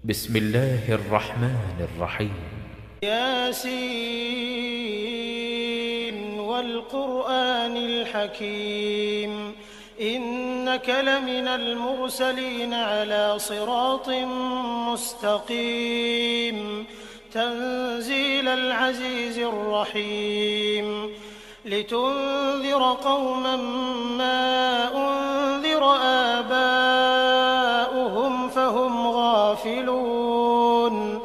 بسم الله الرحمن الرحيم. ياسين والقرآن الحكيم إنك لمن المرسلين على صراط مستقيم تنزيل العزيز الرحيم لتنذر قوما ما أنذر آباؤهم فهم غافلون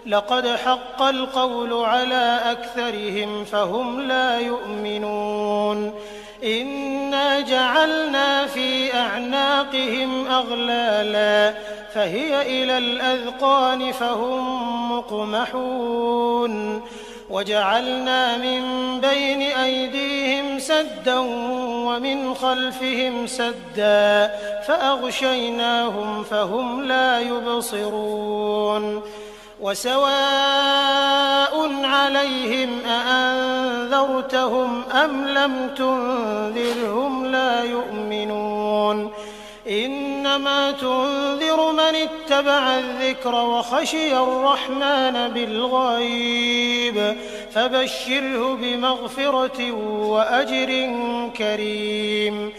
لقد حق القول على أكثرهم فهم لا يؤمنون إنا جعلنا في أعناقهم أغلالا فهي إلى الأذقان فهم مقمحون وجعلنا من بين أيديهم سدا ومن خلفهم سدا فأغشيناهم فهم لا يبصرون وسواء عليهم أأنذرتهم أم لم تنذرهم لا يؤمنون إنما تنذر من اتبع الذكر وخشي الرحمن بالغيب فبشره بمغفرة وأجر كريم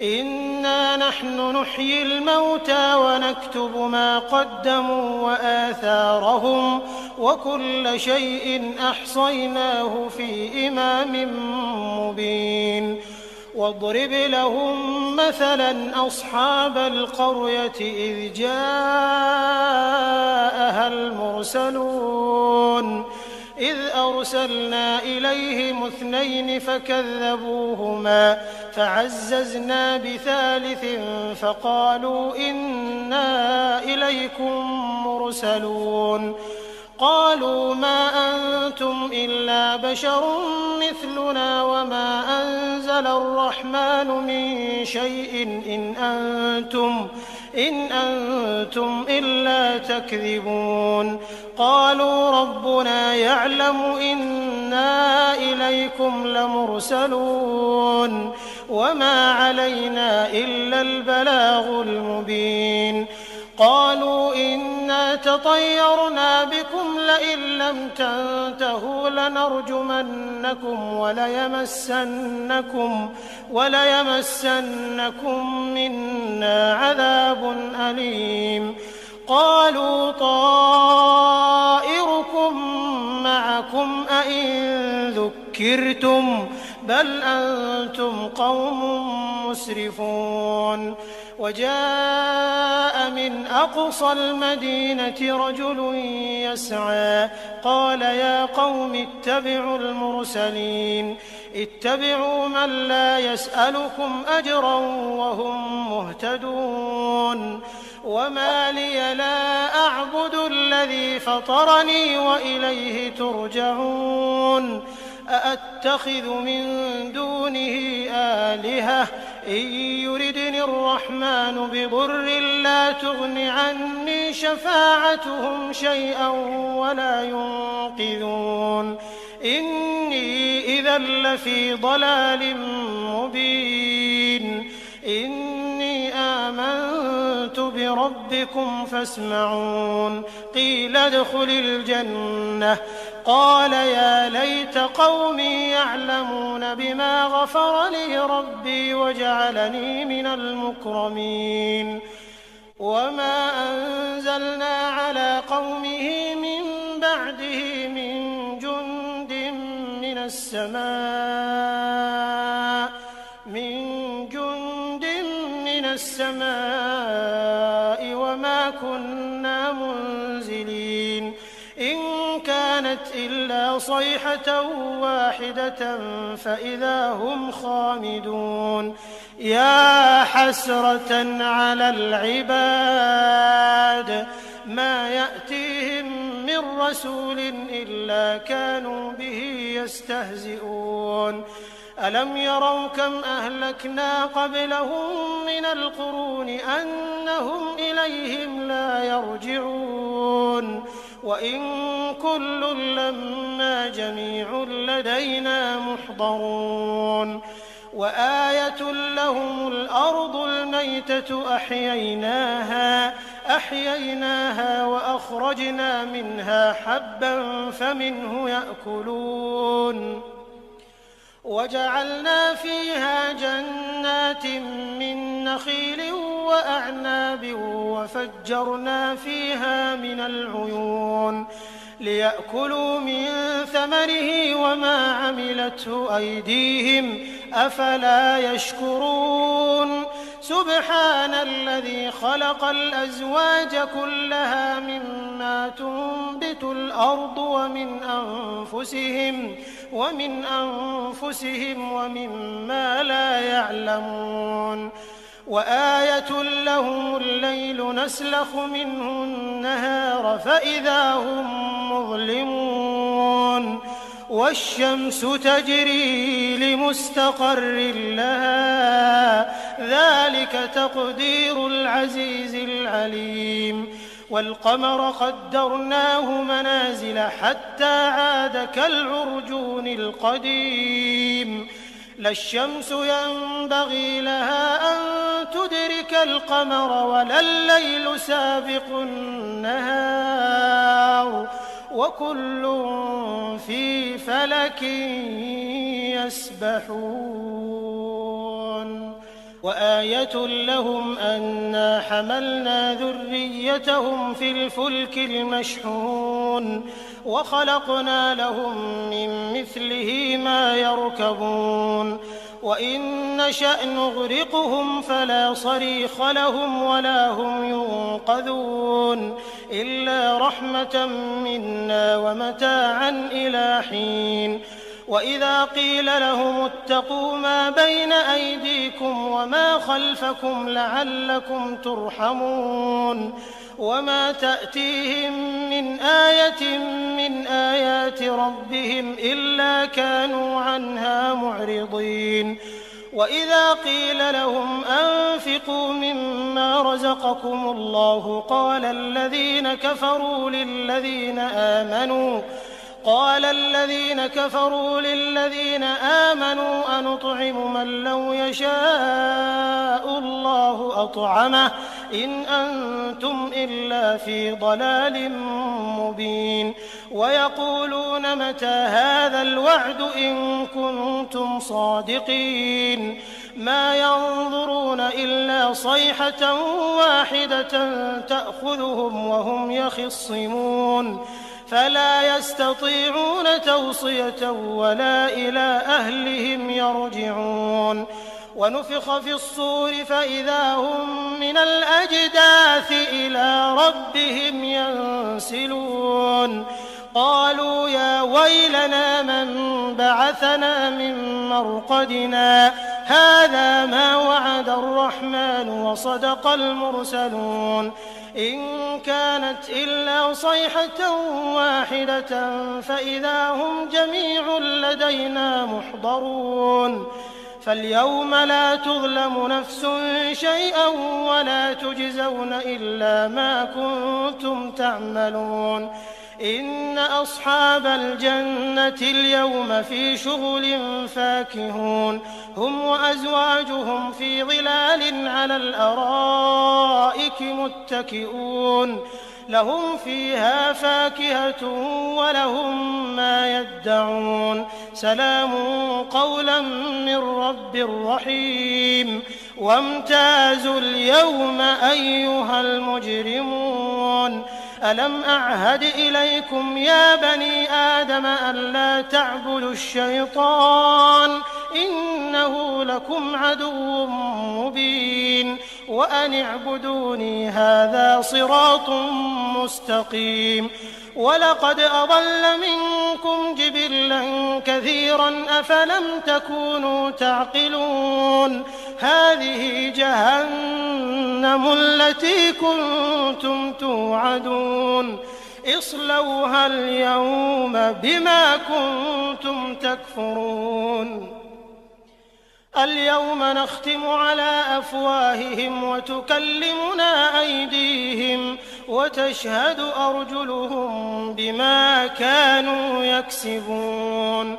إنا نحن نحيي الموتى ونكتب ما قدموا وآثارهم وكل شيء أحصيناه في إمام مبين واضرب لهم مثلا أصحاب القرية إذ جاءها المرسلون إذ أرسلنا إليهم 2 فكذبوهما فعززنا بثالث فقالوا إنا إليكم مرسلون قالوا ما أنتم إلا بشر مثلنا وما أنزل الرحمن من شيء إن أنتم إلا تكذبون قالوا ربنا يعلم إنا إليكم لمرسلون وما علينا إلا البلاغ المبين قالوا إنا تطيرنا بكم لئن لم تنتهوا لنرجمنكم وليمسنكم منا عذاب أليم قالوا طائركم معكم أئن ذكرتم بل أنتم قوم مسرفون وجاء من أقصى المدينة رجل يسعى قال يا قوم اتبعوا المرسلين اتبعوا من لا يسألكم أجرا وهم مهتدون وما لي لا أعبد الذي فطرني وإليه ترجعون أأتخذ من دونه آلهة إن يردني الرحمن بضر لا تغن عني شفاعتهم شيئا ولا ينقذون إني إذا لفي ضلال مبين إني آمنت بربكم فاسمعون قيل ادخل الجنة قال يا ليت قومي يعلمون بما غفر لي ربي وجعلني من المكرمين وما أنزلنا على قومه من بعده من جند من السماء وما كنا منزلين إن كانت إلا صيحة واحدة فإذا هم خامدون يا حسرة على العباد ما يأتيهم من رسول إلا كانوا به يستهزئون ألم يروا كم أهلكنا قبلهم من القرون أنهم إليهم لا يرجعون وإن كل لما جميع لدينا محضرون وآية لهم الأرض الميتة أحييناها فأخرجنا منها حبا فمنه يأكلون وجعلنا فيها جنات من نخيل وأعناب وفجرنا فيها من العيون ليأكلوا من ثمره وما عملته أيديهم أفلا يشكرون سبحان الذي خلق الأزواج كلها مما تنبت الأرض ومن أنفسهم ومما لا يعلمون وآية لهم الليل نسلخ منه النهار فإذا هم مظلمون والشمس تجري لمستقر لها ذلك تقدير العزيز العليم والقمر قدرناه منازل حتى عاد كالعرجون القديم لا الشمس ينبغي لها أن تدرك القمر ولا الليل سابق النهار وكل في فلك يسبحون وآية لهم أنا حملنا ذريتهم في الفلك المشحون وخلقنا لهم من مثله ما يركبون وإن نشأ نغرقهم فلا صريخ لهم ولا هم ينقذون إلا رحمة منا ومتاعا إلى حين وإذا قيل لهم اتقوا ما بين أيديكم وما خلفكم لعلكم ترحمون وما تأتيهم من آية من آيات ربهم إلا كانوا عنها معرضين وإذا قيل لهم أنفقوا مما رزقكم الله قال الذين كفروا للذين آمنوا أنطعم من لو يشاء الله أطعمه إن أنتم إلا في ضلال مبين ويقولون متى هذا الوعد إن كنتم صادقين ما ينظرون إلا صيحة واحدة تأخذهم وهم يخصمون فلا يستطيعون توصية ولا إلى أهلهم يرجعون ونفخ في الصور فإذا هم من الأجداث إلى ربهم ينسلون قالوا يا ويلنا من بعثنا من مرقدنا هذا ما وعد الرحمن وصدق المرسلون إن كانت إلا صيحة واحدة فإذا هم جميع لدينا محضرون فاليوم لا تظلم نفس شيئا ولا تجزون إلا ما كنتم تعملون إن أصحاب الجنة اليوم في شغل فاكهون هم وأزواجهم في ظلال على الأرائك متكئون لهم فيها فاكهة ولهم ما يدعون سلام قولا من رب رحيم وامتازوا اليوم أيها المجرمون ألم أعهد إليكم يا بني آدم ألا تعبدوا الشيطان إنه لكم عدو مبين وأن اعبدوني هذا صراط مستقيم ولقد أضل منكم جبلا كثيرا أفلم تكونوا تعقلون هذه جهنم التي كنتم توعدون اصلوها اليوم بما كنتم تكفرون اليوم نختم على أفواههم وتكلمنا أيديهم وتشهد أرجلهم بما كانوا يكسبون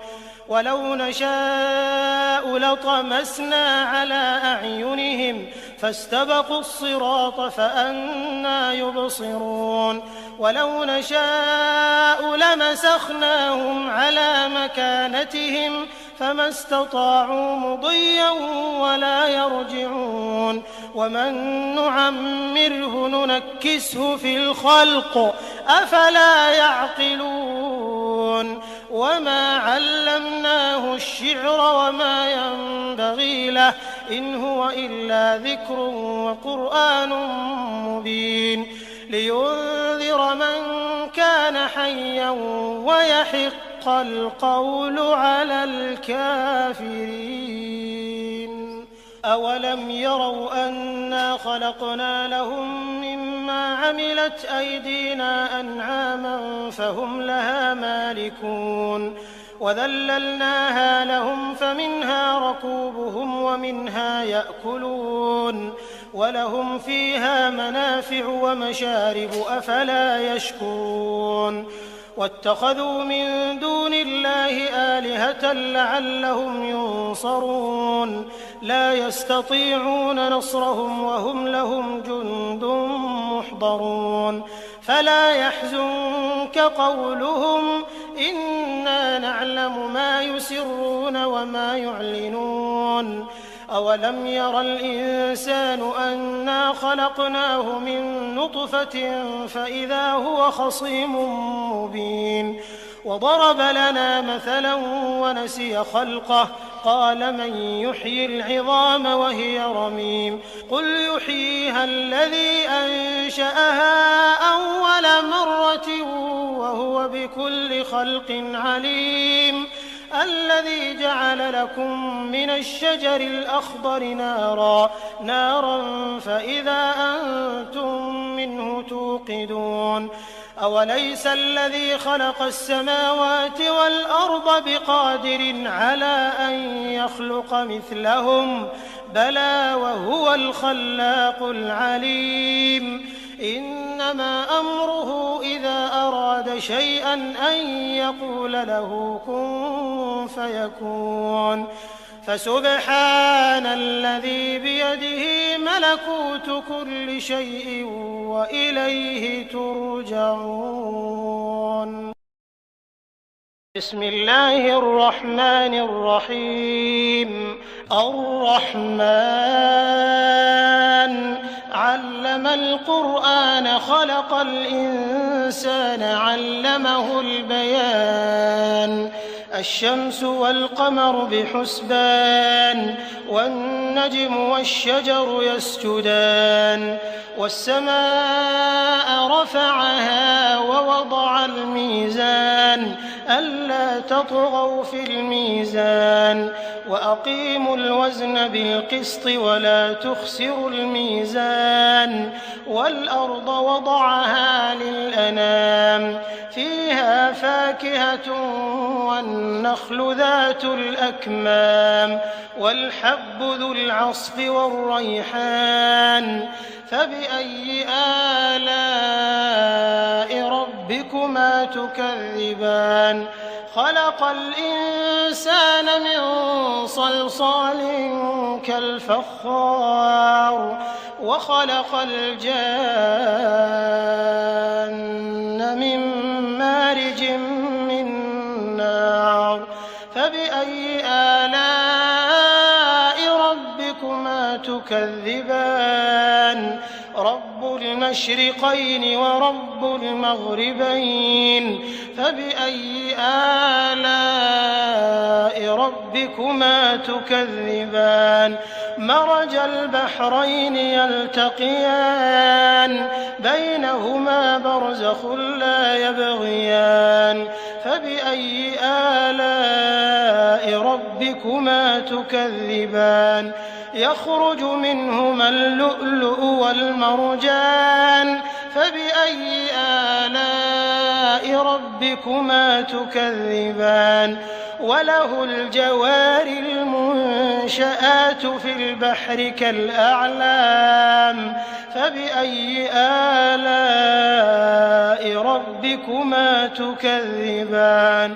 ولو نشاء لطمسنا على أعينهم فاستبقوا الصراط فأنى يبصرون ولو نشاء لمسخناهم على مكانتهم فما استطاعوا مضيا ولا يرجعون ومن نعمره ننكسه في الخلق أفلا يعقلون وما علمناه الشعر وما ينبغي له إن هو إلا ذكر وقرآن مبين لينذر من كان حيا ويحق القول على الكافرين أولم يروا أنا خلقنا لهم مما عملت أيدينا أنعاما فهم لها مالكون وذللناها لهم فمنها ركوبهم ومنها يأكلون ولهم فيها منافع ومشارب أفلا يشكرون واتخذوا من دون الله آلهة لعلهم ينصرون لا يستطيعون نصرهم وهم لهم جند محضرون فلا يحزنك قولهم إنا نعلم ما يسرون وما يعلنون أولم ير الإنسان أنا خلقناه من نطفة فإذا هو خصيم مبين وضرب لنا مثلا ونسي خلقه قال من يحيي العظام وهي رميم قل يحييها الذي أنشأها أول مرة وهو بكل خلق عليم الذي جعل لكم من الشجر الأخضر نارا فإذا أنتم منه توقدون أوليس الذي خلق السماوات والأرض بقادر على أن يخلق مثلهم بلى وهو الخلاق العليم إنما أمره إذا أراد شيئا أن يقول له كن فيكون فسبحان الذي بيده ملكوت كل شيء وإليه ترجعون بسم الله الرحمن الرحيم الرحمن علم القرآن خلق الإنسان علمه البيان الشمس والقمر بحسبان والنجم والشجر يسجدان والسماء رفعها ووضع الميزان ألا تطغوا في الميزان وأقيموا الوزن بالقسط ولا تخسروا الميزان والأرض وضعها للأنام فيها فاكهة والنخل ذات الأكمام والحب ذو العصف والريحان فبأي آلاء ربكما تكذبان خلق الإنسان من صلصال كالفخار وخلق الجان من مارج من نار فبأي آلاء ربكما تكذبان رب المشرقين ورب المغربين فبأي آلاء ربكما تكذبان مرج البحرين يلتقيان بينهما برزخ لا يبغيان فبأي آلاء ربكما تكذبان يخرج منهما اللؤلؤ والمرجان فبأي آلاء ربكما تكذبان وله الجوار المنشآت في البحر كالأعلام فبأي آلاء ربكما تكذبان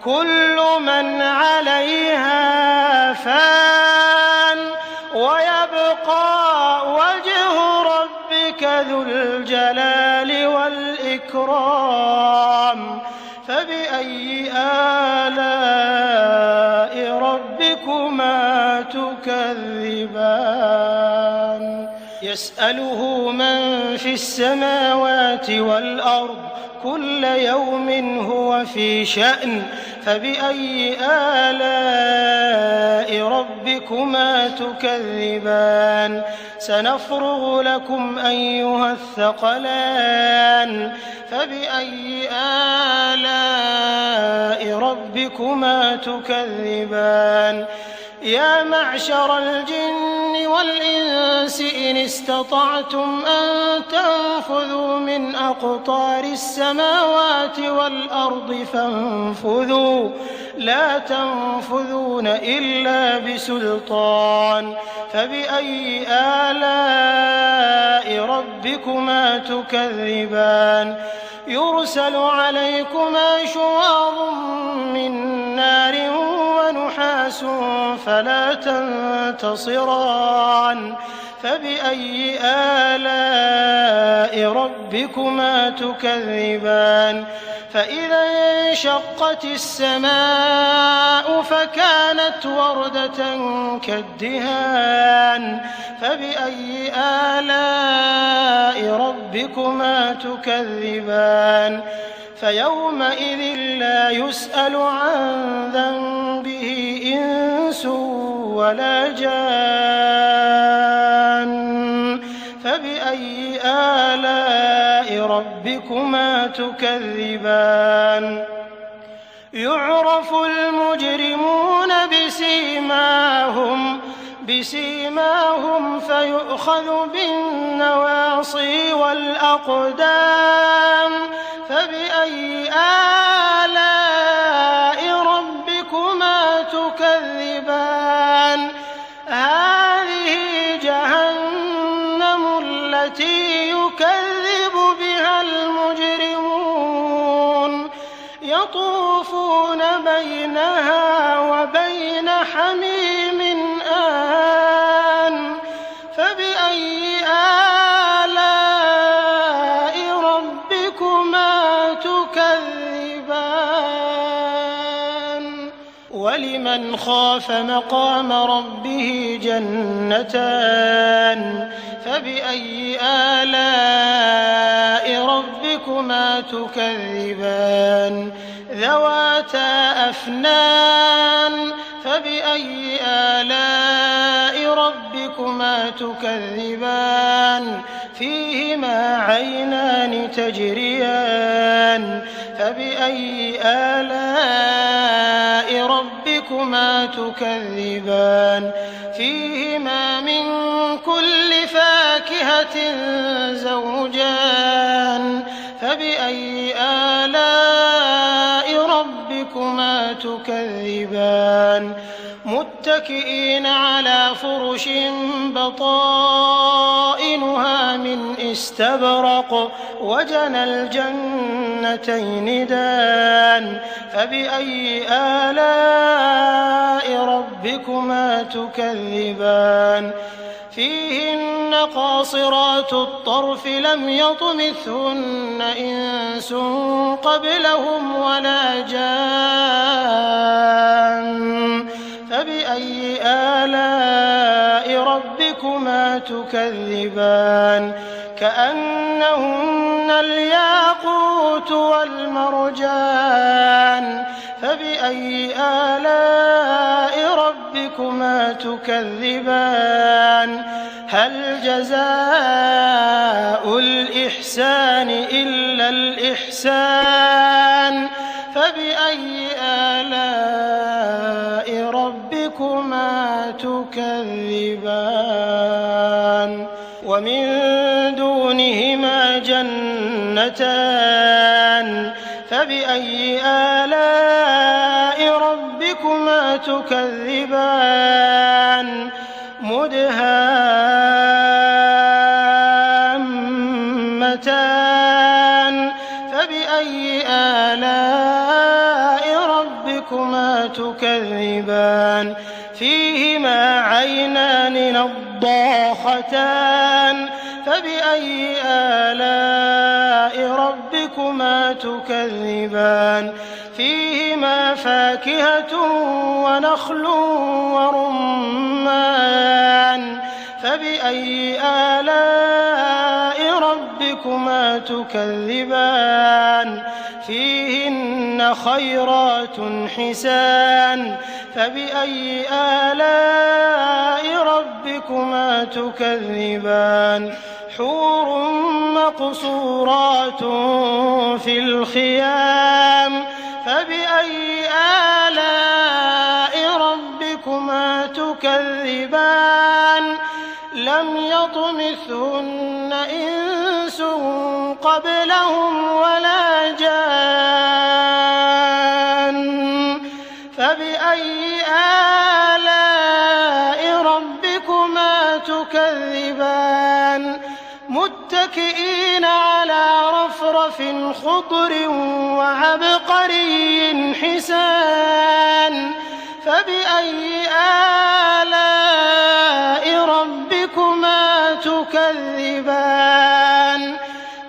كل من عليها فان ويبقى وجه ربك ذو الجلال والإكرام الإكرام فبأي آلاء ربكما تكذبان يسأله من في السماوات والأرض كل يوم هو في شأن فبأي آلاء ربكما تكذبان سنفرغ لكم أيها الثقلان فبأي آلاء ربكما تكذبان يا معشر الجن والإنس إن استطعتم أن تنفذوا من أقطار السماوات والأرض فانفذوا لا تنفذون إلا بسلطان فبأي آلاء ربكما تكذبان يرسل عليكما شواظ من نار ونحاس فلا تنتصران فبأي آلاء ربكما تكذبان فإذا انشقت السماء فكانت وردة كالدهان فبأي آلاء ربكما تكذبان فيومئذ لا يسأل عن ذنبه إنس ولا جان فبأي آلاء ربكما تكذبان يعرف المجرمون بسيماهم فيؤخذ بالنواصي والأقدام فبأي آلاء ربكما تكذبان هذه جهنم التي يكذب بها المجرمون يطوفون بينها وبين حميم آن فبأي آلاء ربكما تكذبان ولمن خاف مقام ربه جنتان فبأي آلاء ربكما تكذبان ذواتا أفنان فبأي آلاء ربكما تكذبان فيهما عينان تجريان فبأي آلاء ربكما تكذبان فيهما من كل فاكهة زوجان فبأي آلاء ربكما تكذبان متكئين على فرش بطائنها من استبرق وجنى الجنتين دان فبأي آلاء ربكما تكذبان فيهن قاصرات الطرف لم يطمثهن إنس قبلهم ولا جان فبأي آلاء ربكما تكذبان كأنهن الياقوت والمرجان فبأي آلاء ربكما تكذبان هل جزاء الإحسان إلا الإحسان فبأي آلاء ربكما تكذبان ومن دونهما جنتان فبأي آلاء ربكما تكذبان مدهامتان فبأي آلاء ربكما تكذبان فيهما عينان نضاختان فبأي آلاء ربكما ربكما تكذبان فيهما فاكهة ونخل ورمان فبأي آلاء ربكما تكذبان فيهن خيرات حسان فبأي آلاء ربكما تكذبان حور مقصورات في الخيام فبأي آلاء ربكما تكذبان لم يطمثهن إنس قبلهم ولا جان فبأي آلاء ربكما تكذبان متكئين على رفرف خضر وعبقري حسان فبأي آلاء ربكما تكذبان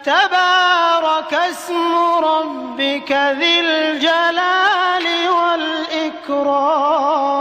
تبارك اسم ربك ذي الجلال والإكرام